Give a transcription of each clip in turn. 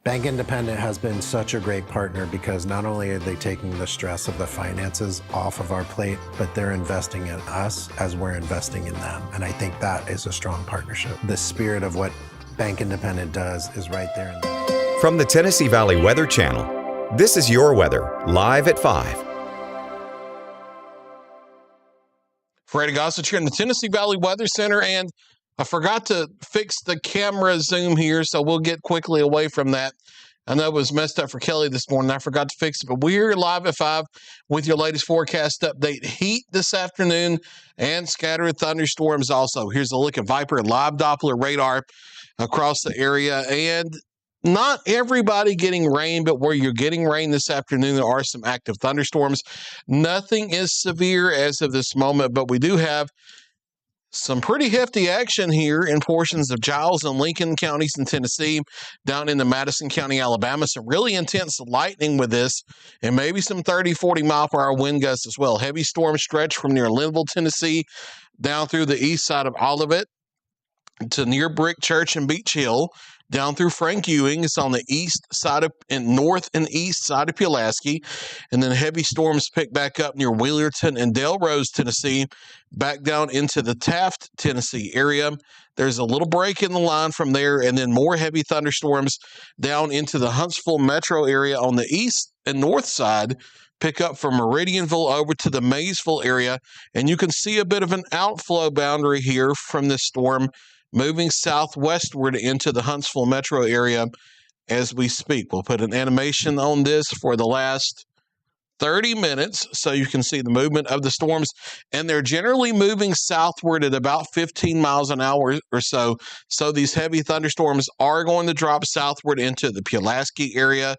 Bank Independent has been such a great partner because not only are they taking the stress of the finances off of our plate, but they're investing in us as we're investing in them. And I think that is a strong partnership. The spirit of what Bank Independent does is right there. From the Tennessee Valley Weather Channel, this is your weather, live at 5. Freddie Gossett here in the Tennessee Valley Weather Center, and I forgot to fix the camera zoom here, so we'll get quickly away from that. I know it was messed up for Kelly this morning. I forgot to fix it, but we're live at 5 with your latest forecast update. Heat this afternoon and scattered thunderstorms also. Here's a look at Viper live Doppler radar across the area, and not everybody getting rain, but where you're getting rain this afternoon, there are some active thunderstorms. Nothing is severe as of this moment, but we do have some pretty hefty action here in portions of Giles and Lincoln counties in Tennessee, down into Madison County, Alabama. Some really intense lightning with this, and maybe some 30, 40 mile per hour wind gusts as well. Heavy storm stretch from near Linville, Tennessee, down through the east side of Olivet to near Brick Church and Beach Hill, down through Frank Ewing. It's on the east side of and north and east side of Pulaski. And then heavy storms pick back up near Wheelerton and Delrose, Tennessee, back down into the Taft, Tennessee area. There's a little break in the line from there, and then more heavy thunderstorms down into the Huntsville metro area on the east and north side. Pick up from Meridianville over to the Maysville area, and you can see a bit of an outflow boundary here from this storm moving southwestward into the Huntsville metro area as we speak. We'll put an animation on this for the last 30 minutes so you can see the movement of the storms, and they're generally moving southward at about 15 miles an hour or so. So these heavy thunderstorms are going to drop southward into the Pulaski area.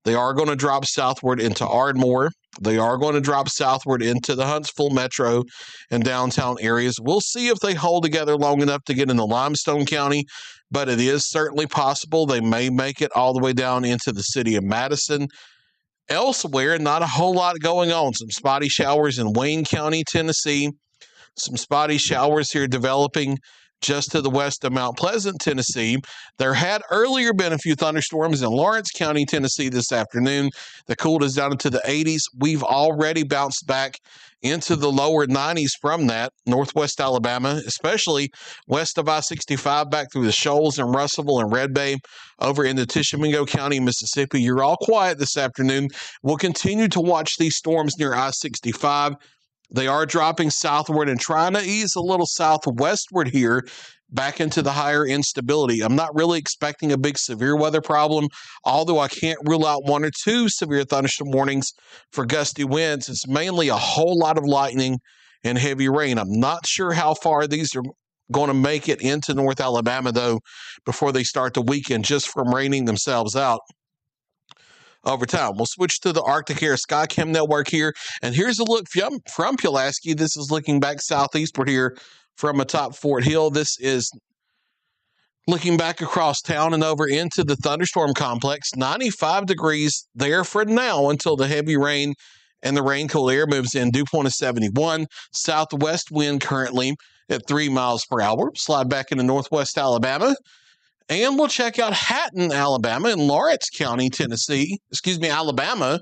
They are going to drop southward into Ardmore. They are going to drop southward into the Huntsville metro and downtown areas. We'll see if they hold together long enough to get into Limestone County, but it is certainly possible they may make it all the way down into the city of Madison. Elsewhere, not a whole lot going on. Some spotty showers in Wayne County, Tennessee. Some spotty showers here developing just to the west of Mount Pleasant, Tennessee. There had earlier been a few thunderstorms in Lawrence County, Tennessee this afternoon that cooled us down into the 80s. We've already bounced back into the lower 90s from that. Northwest Alabama, especially west of I-65, back through the Shoals and Russellville and Red Bay, over into Tishomingo County, Mississippi. You're all quiet this afternoon. We'll continue to watch these storms near I-65. They are dropping southward and trying to ease a little southwestward here back into the higher instability. I'm not really expecting a big severe weather problem, although I can't rule out 1 or 2 severe thunderstorm warnings for gusty winds. It's mainly a whole lot of lightning and heavy rain. I'm not sure how far these are going to make it into North Alabama, though, before they start the weekend, just from raining themselves out over time. We'll switch to the Arctic Air Skycam network here, and here's a look from Pulaski. This is looking back southeastward here from atop Fort Hill. This is looking back across town and over into the thunderstorm complex. 95 degrees there for now until the heavy rain and the rain cool air moves in. Dew point is 71. Southwest wind currently at 3 miles per hour. Slide back into northwest Alabama. And we'll check out Hatton, Alabama, and Lawrence County, Alabama,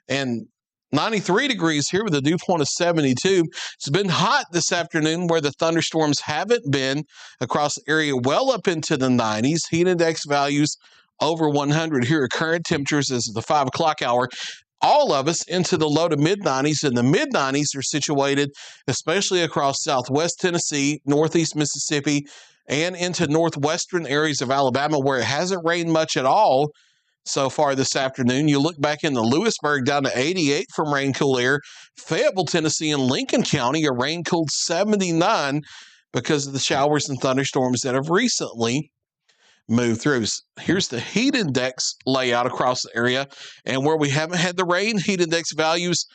and 93 degrees here with a dew point of 72. It's been hot this afternoon where the thunderstorms haven't been across the area, well up into the 90s. Heat index values over 100 here at current temperatures as of the 5 o'clock hour. All of us into the low to mid-90s, and the mid-90s are situated especially across southwest Tennessee, northeast Mississippi, and into northwestern areas of Alabama where it hasn't rained much at all so far this afternoon. You look back into Lewisburg down to 88 from rain cool air. Fayetteville, Tennessee, and Lincoln County, a rain cooled 79 because of the showers and thunderstorms that have recently moved through. Here's the heat index layout across the area, and where we haven't had the rain, heat index values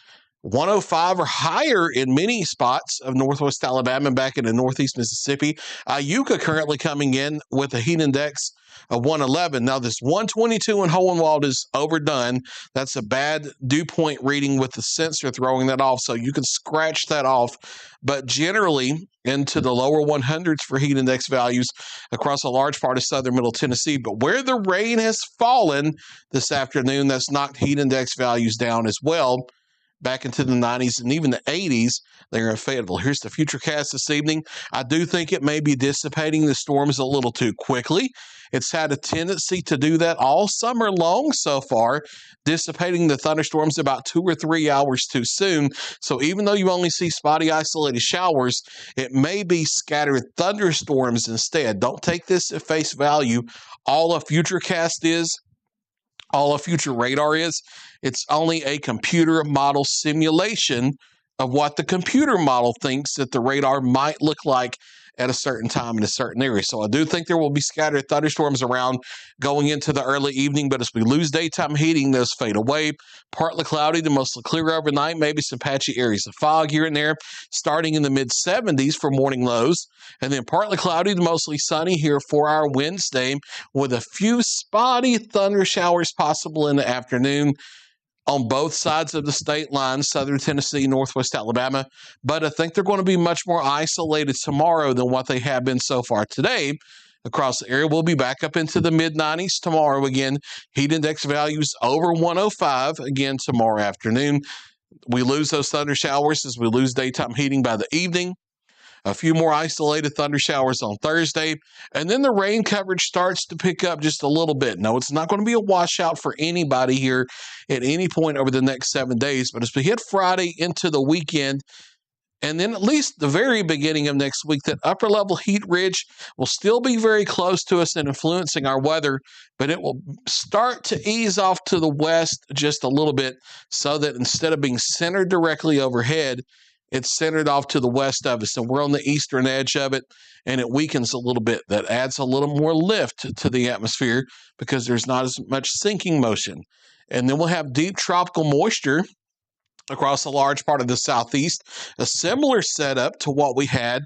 105 or higher in many spots of northwest Alabama and back into northeast Mississippi. Iuka currently coming in with a heat index of 111. Now, this 122 in Hohenwald is overdone. That's a bad dew point reading with the sensor throwing that off, so you can scratch that off. But generally, into the lower 100s for heat index values across a large part of southern Middle Tennessee. But where the rain has fallen this afternoon, that's knocked heat index values down as well, back into the 90s and even the 80s. They're in Fayetteville. Here's the futurecast this evening. I do think it may be dissipating the storms a little too quickly. It's had a tendency to do that all summer long so far, dissipating the thunderstorms about 2 or 3 hours too soon. So even though you only see spotty isolated showers, it may be scattered thunderstorms instead. Don't take this at face value. All a futurecast is, all a future radar is, it's only a computer model simulation of what the computer model thinks that the radar might look like at a certain time in a certain area. So I do think there will be scattered thunderstorms around going into the early evening, but as we lose daytime heating, those fade away. Partly cloudy to mostly clear overnight, maybe some patchy areas of fog here and there, starting in the mid-70s for morning lows, and then partly cloudy to mostly sunny here for our Wednesday, with a few spotty thunder showers possible in the afternoon on both sides of the state line, southern Tennessee, northwest Alabama. But I think they're going to be much more isolated tomorrow than what they have been so far today. Across the area, we'll be back up into the mid-90s tomorrow again. Heat index values over 105 again tomorrow afternoon. We lose those thunder showers as we lose daytime heating by the evening. A few more isolated thunder showers on Thursday, and then the rain coverage starts to pick up just a little bit. No, it's not going to be a washout for anybody here at any point over the next 7 days, but as we hit Friday into the weekend, and then at least the very beginning of next week, that upper-level heat ridge will still be very close to us and influencing our weather, but it will start to ease off to the west just a little bit so that instead of being centered directly overhead, it's centered off to the west of us, and we're on the eastern edge of it, and it weakens a little bit. That adds a little more lift to the atmosphere because there's not as much sinking motion. And then we'll have deep tropical moisture across a large part of the southeast, a similar setup to what we had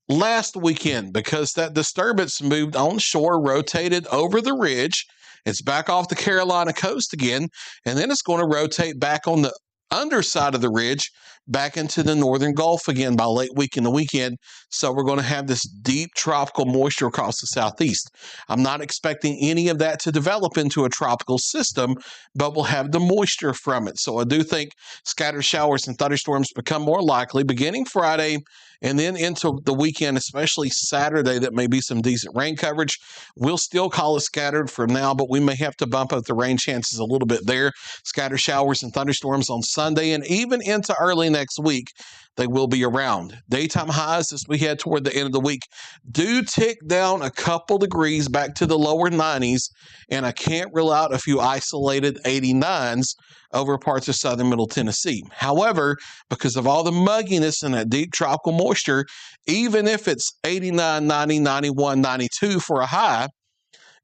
last weekend because that disturbance moved onshore, rotated over the ridge. It's back off the Carolina coast again, and then it's going to rotate back on the underside of the ridge back into the northern Gulf again by late week in the weekend. So we're going to have this deep tropical moisture across the southeast. I'm not expecting any of that to develop into a tropical system, but we'll have the moisture from it. So I do think scattered showers and thunderstorms become more likely beginning Friday and then into the weekend, especially Saturday. That may be some decent rain coverage. We'll still call it scattered for now, but we may have to bump up the rain chances a little bit there. Scattered showers and thunderstorms on Sunday and even into early next week. They will be around. Daytime highs as we head toward the end of the week do tick down a couple degrees back to the lower 90s, and I can't rule out a few isolated 89s over parts of southern Middle Tennessee. However, because of all the mugginess and that deep tropical moisture, even if it's 89, 90, 91, 92 for a high,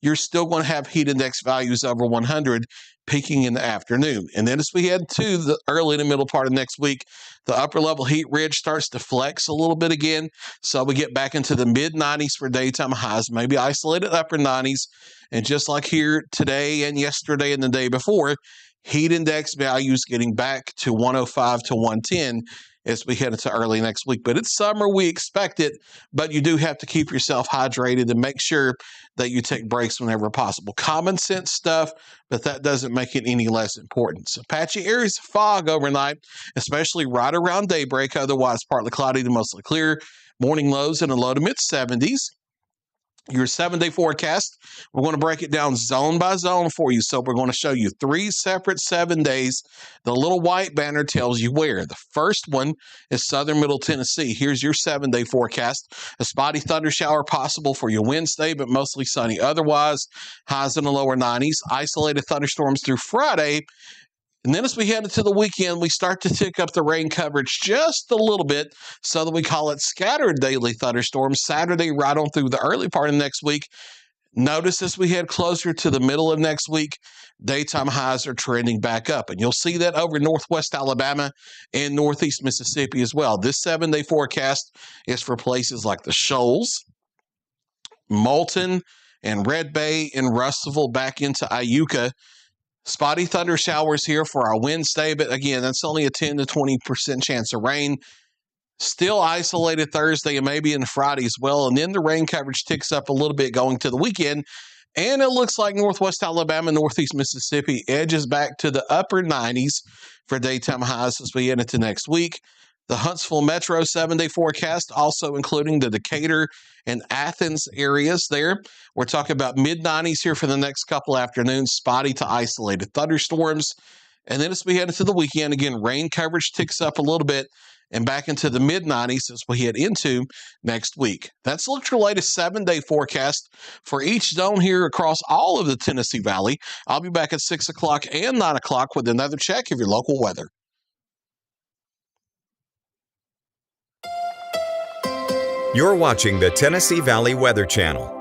you're still going to have heat index values over 100 peaking in the afternoon. And then as we head to the early to middle part of next week, the upper level heat ridge starts to flex a little bit again. So we get back into the mid 90s for daytime highs, maybe isolated upper 90s. And just like here today and yesterday and the day before, heat index values getting back to 105 to 110 as we head into early next week. But it's summer, we expect it, but you do have to keep yourself hydrated and make sure that you take breaks whenever possible. Common sense stuff, but that doesn't make it any less important. So patchy areas of fog overnight, especially right around daybreak, otherwise partly cloudy to mostly clear. Morning lows in the low to mid 70s. Your 7-day forecast, we're going to break it down zone by zone for you. So we're going to show you 3 separate 7 days. The little white banner tells you where. The first one is southern Middle Tennessee. Here's your 7-day forecast. A spotty thunder shower possible for your Wednesday, but mostly sunny otherwise. Highs in the lower 90s. Isolated thunderstorms through Friday. And then as we head into the weekend, we start to tick up the rain coverage just a little bit so that we call it scattered daily thunderstorms. Saturday right on through the early part of next week. Notice as we head closer to the middle of next week, daytime highs are trending back up. And you'll see that over northwest Alabama and northeast Mississippi as well. This 7-day forecast is for places like the Shoals, Moulton, and Red Bay and Russellville back into Iuka. Spotty thunder showers here for our Wednesday, but again, that's only a 10 to 20% chance of rain. Still isolated Thursday and maybe in Friday as well. And then the rain coverage ticks up a little bit going to the weekend. And it looks like northwest Alabama, northeast Mississippi edges back to the upper 90s for daytime highs as we head into next week. The Huntsville Metro 7-day forecast, also including the Decatur and Athens areas there. We're talking about mid-90s here for the next couple afternoons, spotty to isolated thunderstorms. And then as we head into the weekend, again, rain coverage ticks up a little bit and back into the mid-90s as we head into next week. That's Look Your latest 7-day forecast for each zone here across all of the Tennessee Valley. I'll be back at 6 o'clock and 9 o'clock with another check of your local weather. You're watching the Tennessee Valley Weather Channel.